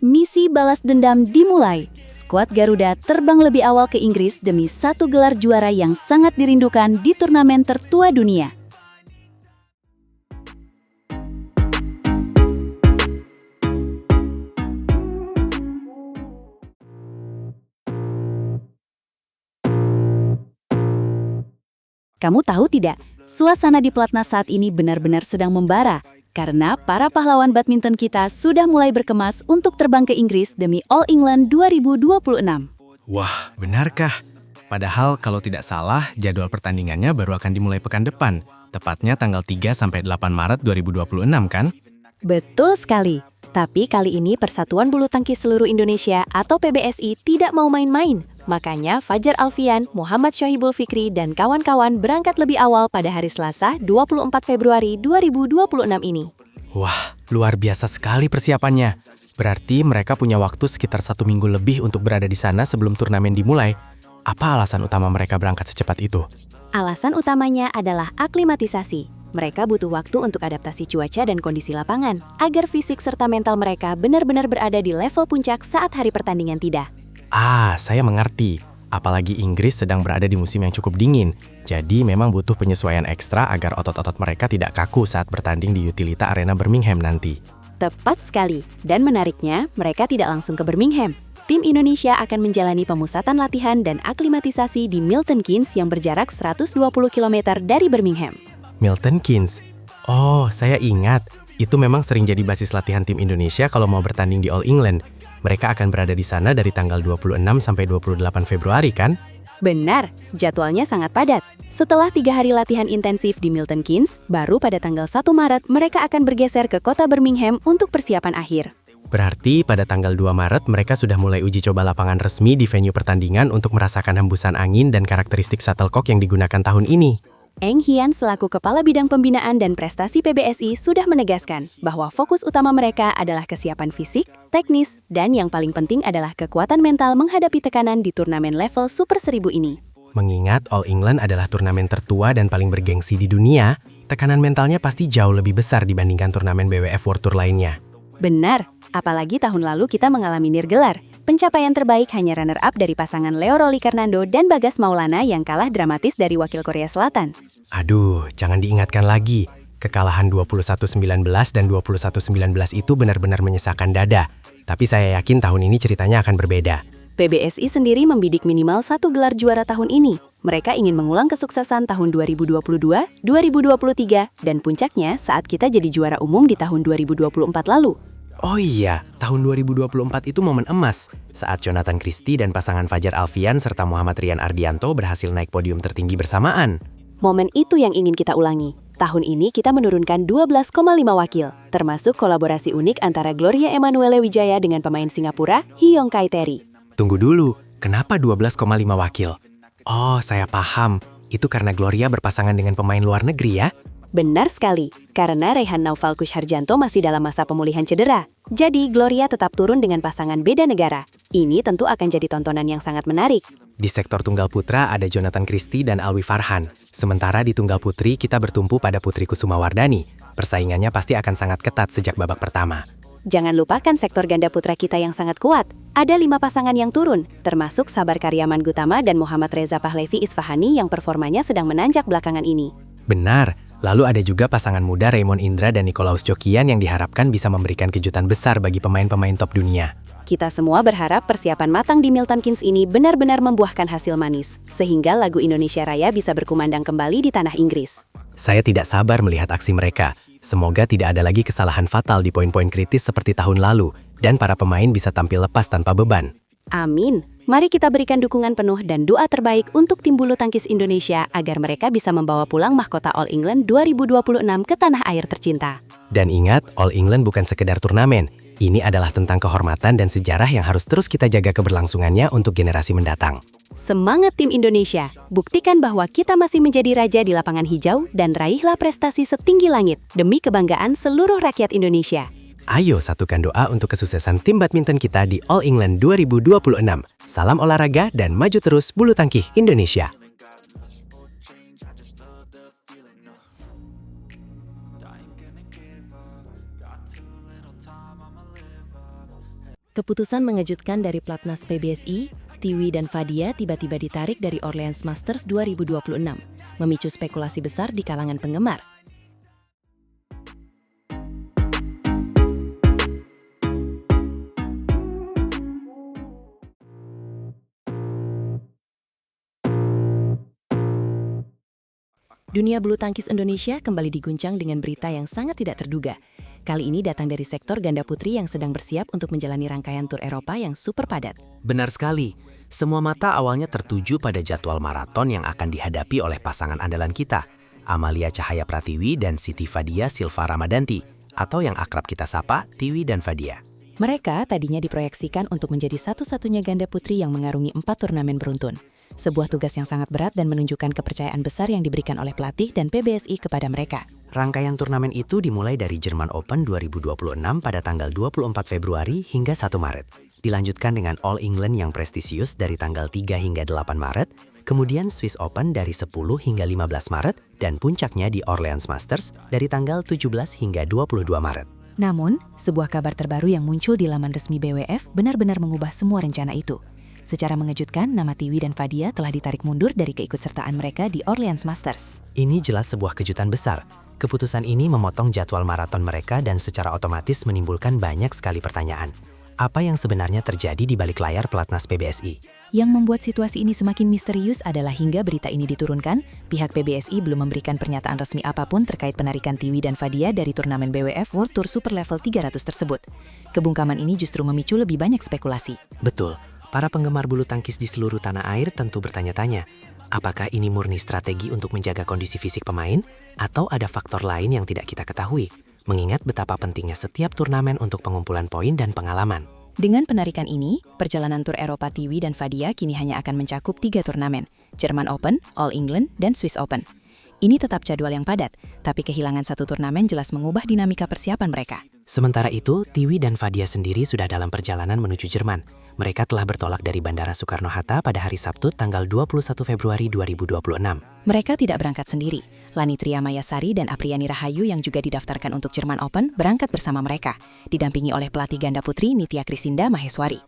Misi balas dendam dimulai. Skuad Garuda terbang lebih awal ke Inggris demi satu gelar juara yang sangat dirindukan di turnamen tertua dunia. Kamu tahu tidak, suasana di Pelatnas saat ini benar-benar sedang membara. Karena para pahlawan badminton kita sudah mulai berkemas untuk terbang ke Inggris demi All England 2026. Wah, benarkah? Padahal kalau tidak salah, jadwal pertandingannya baru akan dimulai pekan depan. Tepatnya tanggal 3-8 Maret 2026 kan? Betul sekali. Tapi kali ini Persatuan Bulu Tangkis Seluruh Indonesia atau PBSI tidak mau main-main. Makanya Fajar Alfian, Muhammad Syohibul Fikri, dan kawan-kawan berangkat lebih awal pada hari Selasa 24 Februari 2026 ini. Wah, luar biasa sekali persiapannya. Berarti mereka punya waktu sekitar 1 minggu lebih untuk berada di sana sebelum turnamen dimulai. Apa alasan utama mereka berangkat secepat itu? Alasan utamanya adalah aklimatisasi. Mereka butuh waktu untuk adaptasi cuaca dan kondisi lapangan, agar fisik serta mental mereka benar-benar berada di level puncak saat hari pertandingan tiba. Saya mengerti. Apalagi Inggris sedang berada di musim yang cukup dingin. Jadi memang butuh penyesuaian ekstra agar otot-otot mereka tidak kaku saat bertanding di Utilita Arena Birmingham nanti. Tepat sekali. Dan menariknya, mereka tidak langsung ke Birmingham. Tim Indonesia akan menjalani pemusatan latihan dan aklimatisasi di Milton Keynes yang berjarak 120 km dari Birmingham. Milton Keynes. Oh, saya ingat. Itu memang sering jadi basis latihan tim Indonesia kalau mau bertanding di All England. Mereka akan berada di sana dari tanggal 26 sampai 28 Februari, kan? Benar, jadwalnya sangat padat. Setelah 3 hari latihan intensif di Milton Keynes, baru pada tanggal 1 Maret mereka akan bergeser ke kota Birmingham untuk persiapan akhir. Berarti pada tanggal 2 Maret mereka sudah mulai uji coba lapangan resmi di venue pertandingan untuk merasakan hembusan angin dan karakteristik shuttlecock yang digunakan tahun ini. Eng Hian selaku Kepala Bidang Pembinaan dan Prestasi PBSI sudah menegaskan bahwa fokus utama mereka adalah kesiapan fisik, teknis, dan yang paling penting adalah kekuatan mental menghadapi tekanan di turnamen level Super 1000 ini. Mengingat All England adalah turnamen tertua dan paling bergengsi di dunia, tekanan mentalnya pasti jauh lebih besar dibandingkan turnamen BWF World Tour lainnya. Benar, apalagi tahun lalu kita mengalami nirgelar. Pencapaian terbaik hanya runner-up dari pasangan Leo Rolly Fernando dan Bagas Maulana yang kalah dramatis dari wakil Korea Selatan. Aduh, jangan diingatkan lagi. Kekalahan 21-19 dan 21-19 itu benar-benar menyesakan dada. Tapi saya yakin tahun ini ceritanya akan berbeda. PBSI sendiri membidik minimal 1 gelar juara tahun ini. Mereka ingin mengulang kesuksesan tahun 2022, 2023, dan puncaknya saat kita jadi juara umum di tahun 2024 lalu. Oh iya, tahun 2024 itu momen emas, saat Jonathan Christie dan pasangan Fajar Alfian serta Muhammad Rian Ardianto berhasil naik podium tertinggi bersamaan. Momen itu yang ingin kita ulangi. Tahun ini kita menurunkan 12,5 wakil, termasuk kolaborasi unik antara Gloria Emanuele Wijaya dengan pemain Singapura, Hyong Kai Terry. Tunggu dulu, kenapa 12,5 wakil? Oh, saya paham. Itu karena Gloria berpasangan dengan pemain luar negeri ya? Benar sekali, karena Rehan Naufal Kusharjanto masih dalam masa pemulihan cedera. Jadi, Gloria tetap turun dengan pasangan beda negara. Ini tentu akan jadi tontonan yang sangat menarik. Di sektor tunggal putra ada Jonathan Christie dan Alwi Farhan. Sementara di tunggal putri kita bertumpu pada Putri Kusumawardani. Persaingannya pasti akan sangat ketat sejak babak pertama. Jangan lupakan sektor ganda putra kita yang sangat kuat. Ada 5 pasangan yang turun, termasuk Sabar Karyaman Gutama dan Muhammad Reza Pahlevi Isfahani yang performanya sedang menanjak belakangan ini. Benar, lalu ada juga pasangan muda Raymond Indra dan Nikolaus Jokian yang diharapkan bisa memberikan kejutan besar bagi pemain-pemain top dunia. Kita semua berharap persiapan matang di Milton Keynes ini benar-benar membuahkan hasil manis, sehingga lagu Indonesia Raya bisa berkumandang kembali di tanah Inggris. Saya tidak sabar melihat aksi mereka. Semoga tidak ada lagi kesalahan fatal di poin-poin kritis seperti tahun lalu, dan para pemain bisa tampil lepas tanpa beban. Amin. Mari kita berikan dukungan penuh dan doa terbaik untuk tim bulu tangkis Indonesia agar mereka bisa membawa pulang mahkota All England 2026 ke tanah air tercinta. Dan ingat, All England bukan sekedar turnamen. Ini adalah tentang kehormatan dan sejarah yang harus terus kita jaga keberlangsungannya untuk generasi mendatang. Semangat tim Indonesia! Buktikan bahwa kita masih menjadi raja di lapangan hijau dan raihlah prestasi setinggi langit demi kebanggaan seluruh rakyat Indonesia. Ayo satukan doa untuk kesuksesan tim badminton kita di All England 2026. Salam olahraga dan maju terus bulu tangkis Indonesia. Keputusan mengejutkan dari Platnas PBSI, Tiwi dan Fadia tiba-tiba ditarik dari Orleans Masters 2026, memicu spekulasi besar di kalangan penggemar. Dunia bulu tangkis Indonesia kembali diguncang dengan berita yang sangat tidak terduga. Kali ini datang dari sektor ganda putri yang sedang bersiap untuk menjalani rangkaian tur Eropa yang super padat. Benar sekali. Semua mata awalnya tertuju pada jadwal maraton yang akan dihadapi oleh pasangan andalan kita, Amalia Cahaya Pratiwi dan Siti Fadia Silva Ramadanti, atau yang akrab kita sapa Tiwi dan Fadia. Mereka tadinya diproyeksikan untuk menjadi satu-satunya ganda putri yang mengarungi 4 turnamen beruntun. Sebuah tugas yang sangat berat dan menunjukkan kepercayaan besar yang diberikan oleh pelatih dan PBSI kepada mereka. Rangkaian turnamen itu dimulai dari Jerman Open 2026 pada tanggal 24 Februari hingga 1 Maret. Dilanjutkan dengan All England yang prestisius dari tanggal 3 hingga 8 Maret, kemudian Swiss Open dari 10 hingga 15 Maret, dan puncaknya di Orleans Masters dari tanggal 17 hingga 22 Maret. Namun, sebuah kabar terbaru yang muncul di laman resmi BWF benar-benar mengubah semua rencana itu. Secara mengejutkan, nama Tiwi dan Fadia telah ditarik mundur dari keikutsertaan mereka di Orleans Masters. Ini jelas sebuah kejutan besar. Keputusan ini memotong jadwal maraton mereka dan secara otomatis menimbulkan banyak sekali pertanyaan. Apa yang sebenarnya terjadi di balik layar pelatnas PBSI? Yang membuat situasi ini semakin misterius adalah hingga berita ini diturunkan, pihak PBSI belum memberikan pernyataan resmi apapun terkait penarikan Tiwi dan Fadia dari turnamen BWF World Tour Super Level 300 tersebut. Kebungkaman ini justru memicu lebih banyak spekulasi. Betul, para penggemar bulu tangkis di seluruh tanah air tentu bertanya-tanya, apakah ini murni strategi untuk menjaga kondisi fisik pemain, atau ada faktor lain yang tidak kita ketahui, mengingat betapa pentingnya setiap turnamen untuk pengumpulan poin dan pengalaman. Dengan penarikan ini, perjalanan tur Eropa Tiwi dan Fadia kini hanya akan mencakup 3 turnamen, Jerman Open, All England, dan Swiss Open. Ini tetap jadwal yang padat, tapi kehilangan satu turnamen jelas mengubah dinamika persiapan mereka. Sementara itu, Tiwi dan Fadia sendiri sudah dalam perjalanan menuju Jerman. Mereka telah bertolak dari Bandara Soekarno-Hatta pada hari Sabtu tanggal 21 Februari 2026. Mereka tidak berangkat sendiri. Lani Tria Mayasari dan Apriani Rahayu yang juga didaftarkan untuk Jerman Open berangkat bersama mereka, didampingi oleh pelatih ganda putri Nitya Kristinda Maheswari.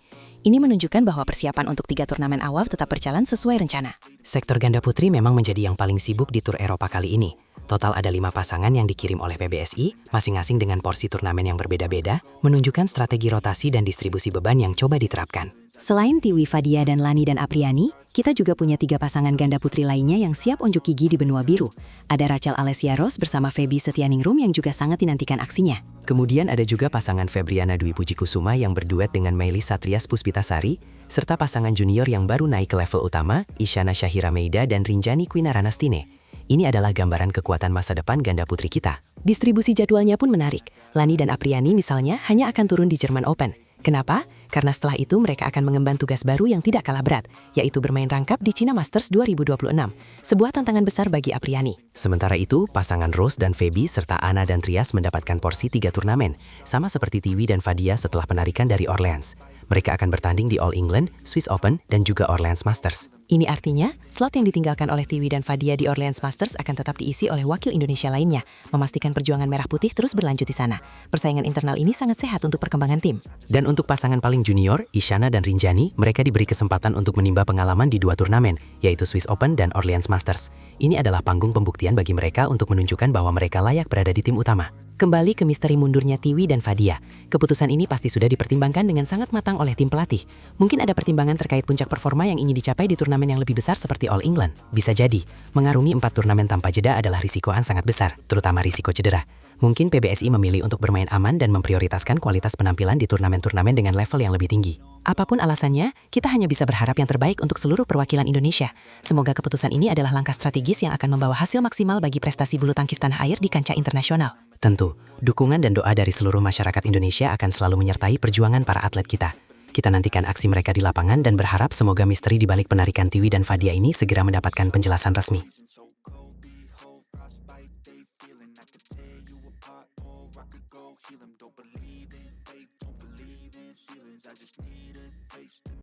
Ini menunjukkan bahwa persiapan untuk 3 turnamen awal tetap berjalan sesuai rencana. Sektor ganda putri memang menjadi yang paling sibuk di Tur Eropa kali ini. Total ada 5 pasangan yang dikirim oleh PBSI, masing-masing dengan porsi turnamen yang berbeda-beda, menunjukkan strategi rotasi dan distribusi beban yang coba diterapkan. Selain Tiwi, Fadia, dan Lani dan Apriani, kita juga punya 3 pasangan ganda putri lainnya yang siap unjuk gigi di benua biru. Ada Rachel Alessia Ross bersama Feby Setianingrum yang juga sangat dinantikan aksinya. Kemudian ada juga pasangan Febriana Dwi Puji Kusuma yang berduet dengan Meili Satrias Puspitasari, serta pasangan junior yang baru naik ke level utama, Isyana Syahira Meida dan Rinjani Kwinaranastine. Ini adalah gambaran kekuatan masa depan ganda putri kita. Distribusi jadwalnya pun menarik. Lani dan Apriani misalnya hanya akan turun di Jerman Open. Kenapa? Karena setelah itu mereka akan mengemban tugas baru yang tidak kalah berat, yaitu bermain rangkap di China Masters 2026. Sebuah tantangan besar bagi Apriani. Sementara itu, pasangan Rose dan Feby serta Ana dan Trias mendapatkan porsi 3 turnamen, sama seperti Tiwi dan Fadia setelah penarikan dari Orleans. Mereka akan bertanding di All England, Swiss Open, dan juga Orleans Masters. Ini artinya, slot yang ditinggalkan oleh Tiwi dan Fadia di Orleans Masters akan tetap diisi oleh wakil Indonesia lainnya, memastikan perjuangan merah putih terus berlanjut di sana. Persaingan internal ini sangat sehat untuk perkembangan tim. Dan untuk pasangan paling junior, Isyana dan Rinjani, mereka diberi kesempatan untuk menimba pengalaman di 2 turnamen, yaitu Swiss Open dan Orleans Masters. Ini adalah panggung pembuktian bagi mereka untuk menunjukkan bahwa mereka layak berada di tim utama. Kembali ke misteri mundurnya Tiwi dan Fadia. Keputusan ini pasti sudah dipertimbangkan dengan sangat matang oleh tim pelatih. Mungkin ada pertimbangan terkait puncak performa yang ingin dicapai di turnamen yang lebih besar seperti All England. Bisa jadi, mengarungi 4 turnamen tanpa jeda adalah risikoan sangat besar, terutama risiko cedera. Mungkin PBSI memilih untuk bermain aman dan memprioritaskan kualitas penampilan di turnamen-turnamen dengan level yang lebih tinggi. Apapun alasannya, kita hanya bisa berharap yang terbaik untuk seluruh perwakilan Indonesia. Semoga keputusan ini adalah langkah strategis yang akan membawa hasil maksimal bagi prestasi bulu tangkis tanah air di kancah internasional. Tentu, dukungan dan doa dari seluruh masyarakat Indonesia akan selalu menyertai perjuangan para atlet kita. Kita nantikan aksi mereka di lapangan dan berharap semoga misteri di balik penarikan Tiwi dan Fadia ini segera mendapatkan penjelasan resmi.